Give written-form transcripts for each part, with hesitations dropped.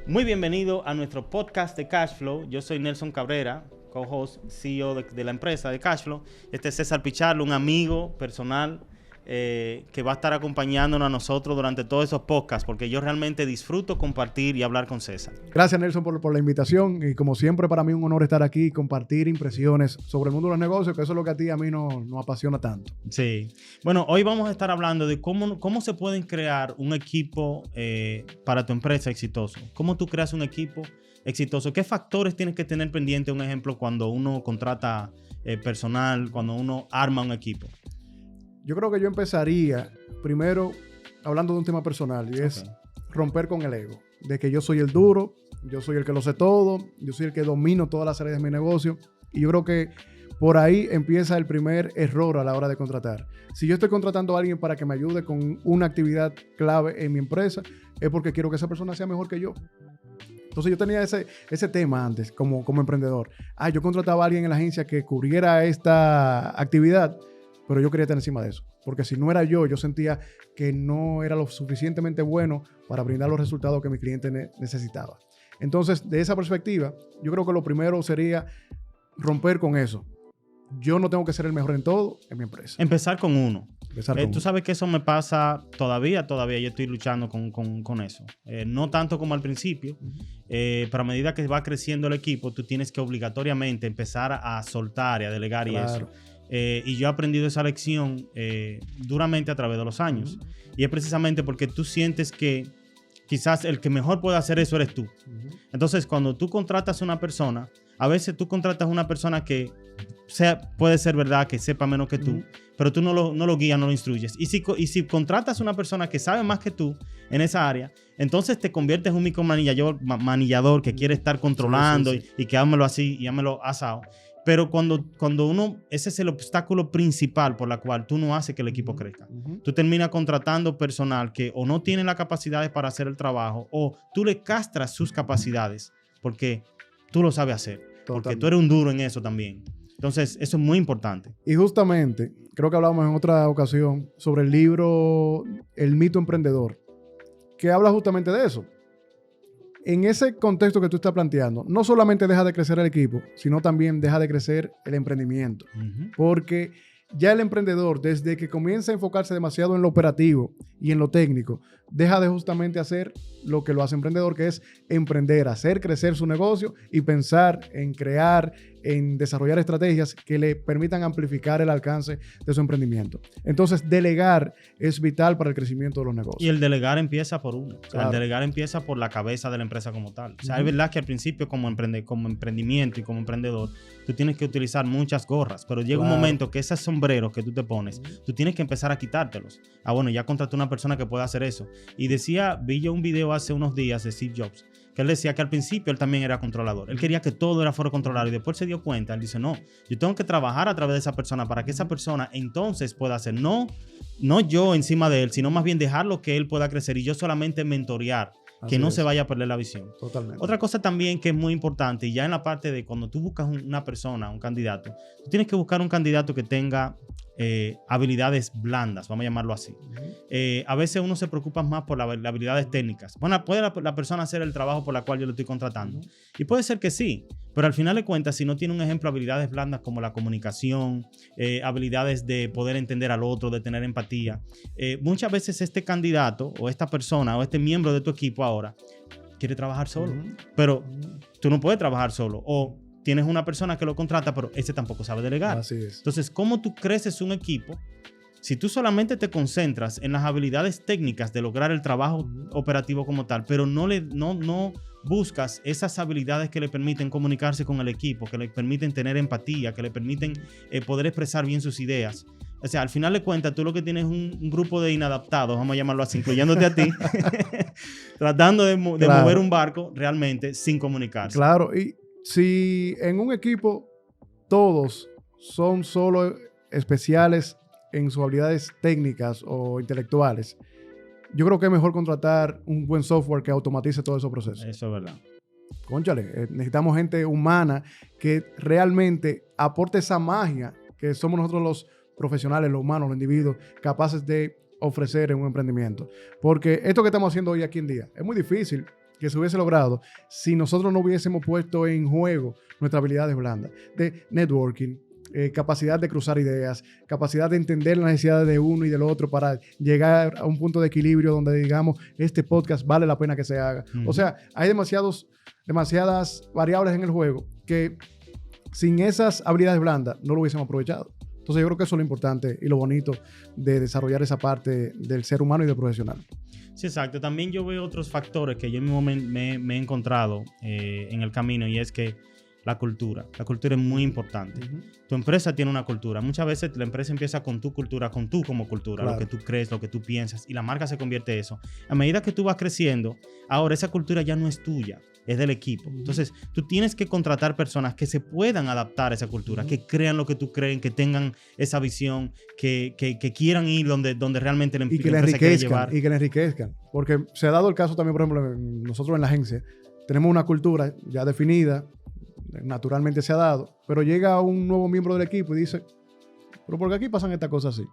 Muy bienvenido a nuestro podcast de Cashflow. Yo soy Nelson Cabrera, co-host, CEO de la empresa de Cashflow. Este es César Pichardo, un amigo personal que va a estar acompañándonos a nosotros durante todos esos podcasts, porque yo realmente disfruto compartir y hablar con César. Gracias, Nelson, por la invitación. Y como siempre, para mí es un honor estar aquí y compartir impresiones sobre el mundo de los negocios, que eso es lo que a mí nos apasiona tanto. Sí. Bueno, hoy vamos a estar hablando de cómo se pueden crear un equipo para tu empresa exitoso. ¿Cómo tú creas un equipo exitoso? ¿Qué factores tienes que tener pendiente? Un ejemplo, cuando uno contrata personal, cuando uno arma un equipo. Yo creo que yo empezaría primero hablando de un tema personal y es romper con el ego. De que yo soy el duro, yo soy el que lo sé todo, yo soy el que domino todas las áreas de mi negocio. Y yo creo que por ahí empieza el primer error a la hora de contratar. Si yo estoy contratando a alguien para que me ayude con una actividad clave en mi empresa, es porque quiero que esa persona sea mejor que yo. Entonces yo tenía ese tema antes como emprendedor. Yo contrataba a alguien en la agencia que cubriera esta actividad, pero yo quería estar encima de eso. Porque si no era yo sentía que no era lo suficientemente bueno para brindar los resultados que mi cliente necesitaba. Entonces, de esa perspectiva, yo creo que lo primero sería romper con eso. Yo no tengo que ser el mejor en todo en mi empresa. Empezar con uno. Tú sabes que eso me pasa todavía yo estoy luchando con eso. No tanto como al principio, pero a medida que va creciendo el equipo, tú tienes que obligatoriamente empezar a soltar y a delegar y eso. Y yo he aprendido esa lección duramente a través de los años. Y es precisamente porque tú sientes que quizás el que mejor puede hacer eso eres tú. Entonces, cuando tú contratas a una persona, a veces tú contratas a una persona que puede ser verdad, que sepa menos que tú, pero tú no lo guías, no lo instruyes. Y si contratas a una persona que sabe más que tú en esa área, entonces te conviertes en un micromanillador que quiere estar controlando y que hámelo así y hámelo asado. Pero cuando ese es el obstáculo principal por la cual tú no haces que el equipo crezca. Tú terminas contratando personal que o no tiene las capacidades para hacer el trabajo o tú le castras sus capacidades porque tú lo sabes hacer. Totalmente. Porque tú eres un duro en eso también. Entonces, eso es muy importante. Y justamente, creo que hablamos en otra ocasión sobre el libro El mito emprendedor, que habla justamente de eso. En ese contexto que tú estás planteando, no solamente deja de crecer el equipo, sino también deja de crecer el emprendimiento. Porque ya el emprendedor, desde que comienza a enfocarse demasiado en lo operativo y en lo técnico, deja de justamente hacer lo que lo hace emprendedor, que es emprender, hacer crecer su negocio y pensar en crear, en desarrollar estrategias que le permitan amplificar el alcance de su emprendimiento. Entonces, delegar es vital para el crecimiento de los negocios. Y el delegar empieza por uno. O sea, el delegar empieza por la cabeza de la empresa como tal. O sea, es verdad que al principio como emprendimiento y como emprendedor, tú tienes que utilizar muchas gorras, pero llega un momento que esos sombreros que tú te pones, tú tienes que empezar a quitártelos. Bueno, ya contraté una persona que pueda hacer eso. Y vi yo un video hace unos días de Steve Jobs, que él decía que al principio él también era controlador. Él quería que todo fuera controlado y después se dio cuenta. Él dice, no, yo tengo que trabajar a través de esa persona para que esa persona entonces pueda hacer, no yo encima de él, sino más bien dejarlo que él pueda crecer y yo solamente mentorear, que no se vaya a perder la visión. Totalmente. Otra cosa también que es muy importante, y ya en la parte de cuando tú buscas una persona, un candidato, tú tienes que buscar un candidato que tenga habilidades blandas, vamos a llamarlo así. A veces uno se preocupa más por las habilidades técnicas. Bueno, puede la persona hacer el trabajo por la cual yo lo estoy contratando. Y puede ser que sí, pero al final de cuentas, si no tiene un ejemplo de habilidades blandas como la comunicación, habilidades de poder entender al otro, de tener empatía, muchas veces este candidato o esta persona o este miembro de tu equipo ahora quiere trabajar solo, pero tú no puedes trabajar solo o tienes una persona que lo contrata, pero ese tampoco sabe delegar. Así es. Entonces, ¿cómo tú creces un equipo si tú solamente te concentras en las habilidades técnicas de lograr el trabajo operativo como tal, pero no buscas esas habilidades que le permiten comunicarse con el equipo, que le permiten tener empatía, que le permiten poder expresar bien sus ideas? O sea, al final de cuentas, tú lo que tienes es un grupo de inadaptados, vamos a llamarlo así, incluyéndote a ti, tratando de mover un barco realmente sin comunicarse. Claro, y si en un equipo todos son solo especiales en sus habilidades técnicas o intelectuales, yo creo que es mejor contratar un buen software que automatice todos esos procesos. Eso es verdad. Cónchale, necesitamos gente humana que realmente aporte esa magia que somos nosotros los profesionales, los humanos, los individuos, capaces de ofrecer en un emprendimiento. Porque esto que estamos haciendo hoy aquí en día es muy difícil que se hubiese logrado si nosotros no hubiésemos puesto en juego nuestras habilidades blandas de networking, capacidad de cruzar ideas, capacidad de entender las necesidades de uno y del otro para llegar a un punto de equilibrio donde digamos, este podcast vale la pena que se haga. O sea, hay demasiadas variables en el juego que sin esas habilidades blandas no lo hubiésemos aprovechado. Entonces yo creo que eso es lo importante y lo bonito de desarrollar esa parte del ser humano y del profesional. Sí, exacto. También yo veo otros factores que yo mismo me he encontrado en el camino, y es que la cultura es muy importante. Tu empresa tiene una cultura. Muchas veces la empresa empieza con tu cultura, con tú como cultura, claro, lo que tú crees, lo que tú piensas, y la marca se convierte en eso. A medida que tú vas creciendo, ahora esa cultura ya no es tuya, es del equipo. Entonces, tú tienes que contratar personas que se puedan adaptar a esa cultura, que crean lo que tú crees, que tengan esa visión, que quieran ir donde realmente la empresa quiere llevar. Y que le enriquezcan. Porque se ha dado el caso también, por ejemplo, nosotros en la agencia tenemos una cultura ya definida, naturalmente se ha dado, pero llega un nuevo miembro del equipo y dice, pero ¿por qué aquí pasan estas cosas así?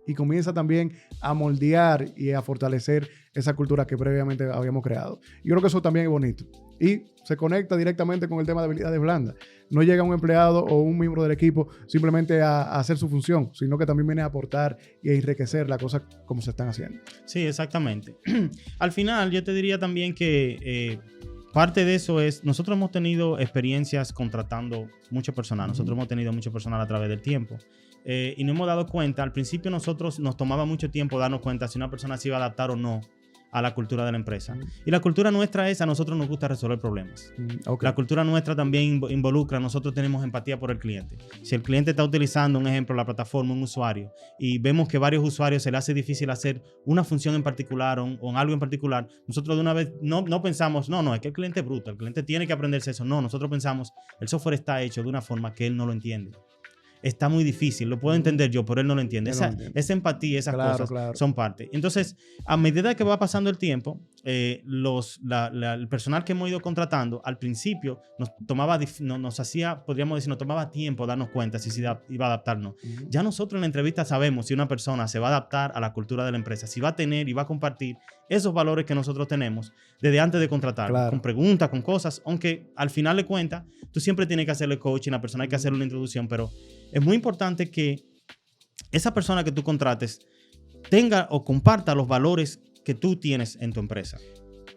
Y comienza también a moldear y a fortalecer esa cultura que previamente habíamos creado. Yo creo que eso también es bonito. Y se conecta directamente con el tema de habilidades blandas. No llega un empleado o un miembro del equipo simplemente a hacer su función, sino que también viene a aportar y a enriquecer las cosas como se están haciendo. Sí, exactamente. Al final, yo te diría también que parte de eso es, nosotros hemos tenido experiencias contratando mucho personal. Nosotros hemos tenido mucho personal a través del tiempo. Y nos hemos dado cuenta, al principio nosotros nos tomaba mucho tiempo darnos cuenta si una persona se iba a adaptar o no a la cultura de la empresa. Y la cultura nuestra es, a nosotros nos gusta resolver problemas. Okay. La cultura nuestra también involucra, nosotros tenemos empatía por el cliente. Si el cliente está utilizando, un ejemplo, la plataforma, un usuario, y vemos que varios usuarios se le hace difícil hacer una función en particular o algo en particular, nosotros de una vez no pensamos, no, es que el cliente es bruto, el cliente tiene que aprenderse eso. No, nosotros pensamos, el software está hecho de una forma que él no lo entiende. Está muy difícil, lo puedo entender yo, pero él no lo entiende. Esa empatía, esas cosas son parte. Entonces, a medida que va pasando el tiempo, el personal que hemos ido contratando, al principio nos hacía, podríamos decir, nos tomaba tiempo darnos cuenta si se iba a adaptarnos. Ya nosotros en la entrevista sabemos si una persona se va a adaptar a la cultura de la empresa, si va a tener y va a compartir esos valores que nosotros tenemos desde antes de contratar, con preguntas, con cosas, aunque al final de cuentas, tú siempre tienes que hacerle coaching, la persona hay que hacerle una introducción, pero es muy importante que esa persona que tú contrates tenga o comparta los valores que tú tienes en tu empresa.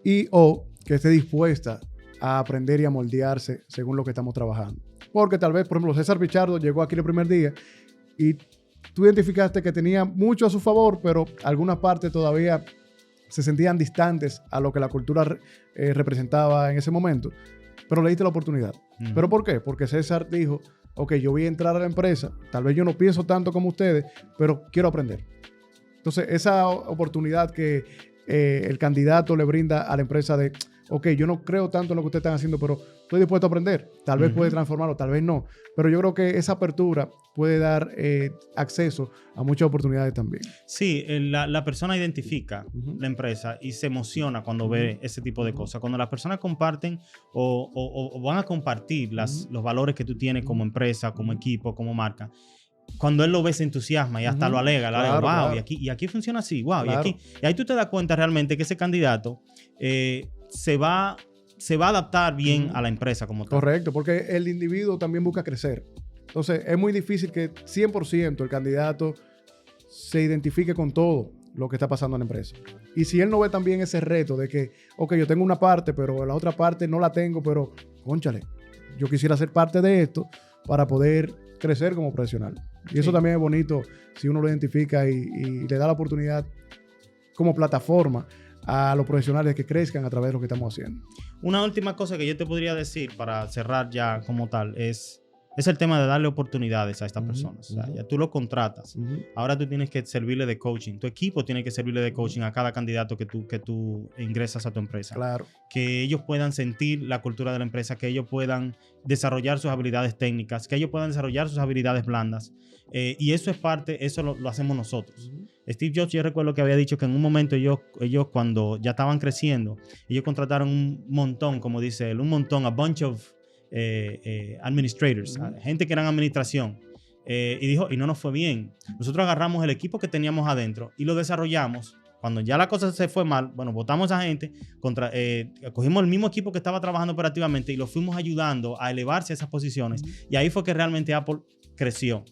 Y o que esté dispuesta a aprender y a moldearse según lo que estamos trabajando. Porque tal vez, por ejemplo, César Pichardo llegó aquí el primer día y tú identificaste que tenía mucho a su favor, pero algunas partes todavía se sentían distantes a lo que la cultura representaba en ese momento. Pero le diste la oportunidad. ¿Pero por qué? Porque César dijo, ok, yo voy a entrar a la empresa, tal vez yo no pienso tanto como ustedes, pero quiero aprender. Entonces, esa oportunidad que el candidato le brinda a la empresa de, ok, yo no creo tanto en lo que ustedes están haciendo, pero estoy dispuesto a aprender. Tal vez puede transformarlo, tal vez no. Pero yo creo que esa apertura puede dar acceso a muchas oportunidades también. Sí, la persona identifica la empresa y se emociona cuando ve ese tipo de cosas. Cuando las personas comparten o van a compartir los valores que tú tienes como empresa, como equipo, como marca, cuando él lo ve se entusiasma y hasta lo alega, wow, claro. Y aquí funciona así, wow, claro. y ahí tú te das cuenta realmente que ese candidato se va a adaptar bien a la empresa como tal. Correcto, porque el individuo también busca crecer. Entonces, es muy difícil que 100% el candidato se identifique con todo lo que está pasando en la empresa. Y si él no ve también ese reto de que, ok, yo tengo una parte, pero la otra parte no la tengo, pero, cónchale, yo quisiera ser parte de esto para poder crecer como profesional. Y eso también es bonito si uno lo identifica y le da la oportunidad como plataforma a los profesionales que crezcan a través de lo que estamos haciendo. Una última cosa que yo te podría decir para cerrar ya como tal es el tema de darle oportunidades a estas personas. O sea, ya tú lo contratas. Ahora tú tienes que servirle de coaching. Tu equipo tiene que servirle de coaching a cada candidato que tú ingresas a tu empresa. Claro. Que ellos puedan sentir la cultura de la empresa, que ellos puedan desarrollar sus habilidades técnicas, que ellos puedan desarrollar sus habilidades blandas. Y eso es parte, eso lo hacemos nosotros. Steve Jobs, yo recuerdo que había dicho que en un momento ellos cuando ya estaban creciendo, ellos contrataron un montón, como dice él, a bunch of administrators, gente que eran administración, y dijo, y no nos fue bien. Nosotros agarramos el equipo que teníamos adentro y lo desarrollamos Cuando ya la cosa se fue mal, bueno, votamos a esa gente, cogimos el mismo equipo que estaba trabajando operativamente y lo fuimos ayudando a elevarse a esas posiciones. Y ahí fue que realmente Apple creció.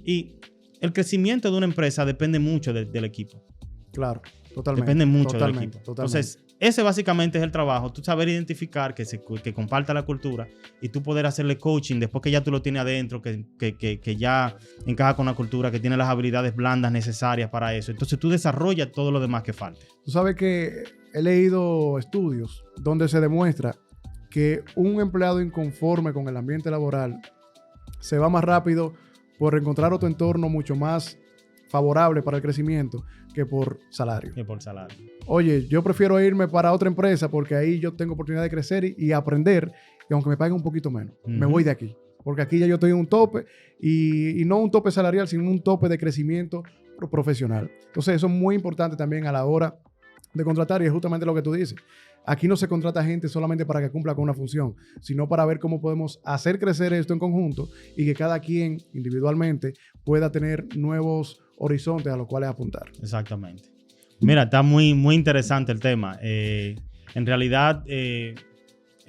Y el crecimiento de una empresa depende mucho del equipo. Claro, totalmente. Depende mucho del equipo. Entonces, ese básicamente es el trabajo. Tú saber identificar que comparta la cultura y tú poder hacerle coaching después que ya tú lo tienes adentro, que ya encaja con la cultura, que tiene las habilidades blandas necesarias para eso. Entonces, tú desarrollas todo lo demás que falte. Tú sabes que he leído estudios donde se demuestra que un empleado inconforme con el ambiente laboral se va más rápido por encontrar otro entorno mucho más favorable para el crecimiento que por salario. Oye, yo prefiero irme para otra empresa porque ahí yo tengo oportunidad de crecer y aprender, y aunque me paguen un poquito menos, me voy de aquí. Porque aquí ya yo estoy en un tope, y no un tope salarial, sino un tope de crecimiento profesional. Entonces, eso es muy importante también a la hora de contratar, y es justamente lo que tú dices. Aquí no se contrata gente solamente para que cumpla con una función, sino para ver cómo podemos hacer crecer esto en conjunto y que cada quien individualmente pueda tener nuevos horizontes a los cuales apuntar. Exactamente. Mira, está muy, muy interesante el tema. En realidad, es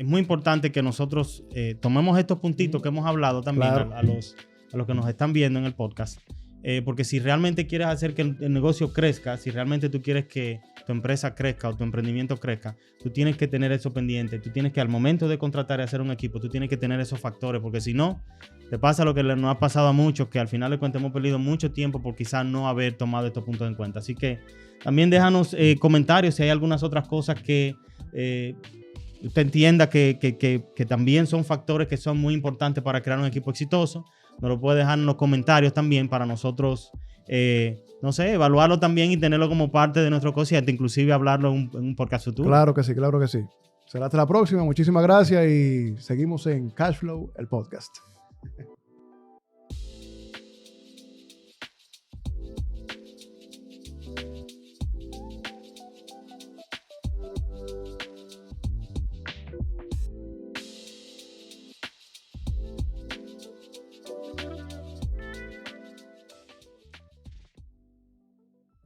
muy importante que nosotros tomemos estos puntitos que hemos hablado también, claro, a los que nos están viendo en el podcast. Porque si realmente quieres hacer que el negocio crezca, si realmente tú quieres que tu empresa crezca o tu emprendimiento crezca, tú tienes que tener eso pendiente. Tú tienes que, al momento de contratar y hacer un equipo, tú tienes que tener esos factores, porque si no, te pasa lo que nos ha pasado a muchos, que al final de cuentas hemos perdido mucho tiempo por quizás no haber tomado estos puntos en cuenta. Así que también déjanos comentarios si hay algunas otras cosas que usted entienda que también son factores que son muy importantes para crear un equipo exitoso. Nos lo puede dejar en los comentarios también para nosotros, no sé, evaluarlo también y tenerlo como parte de nuestro cociente, inclusive hablarlo en un podcast futuro. Claro que sí, claro que sí. Será hasta la próxima. Muchísimas gracias y seguimos en Cashflow, el podcast.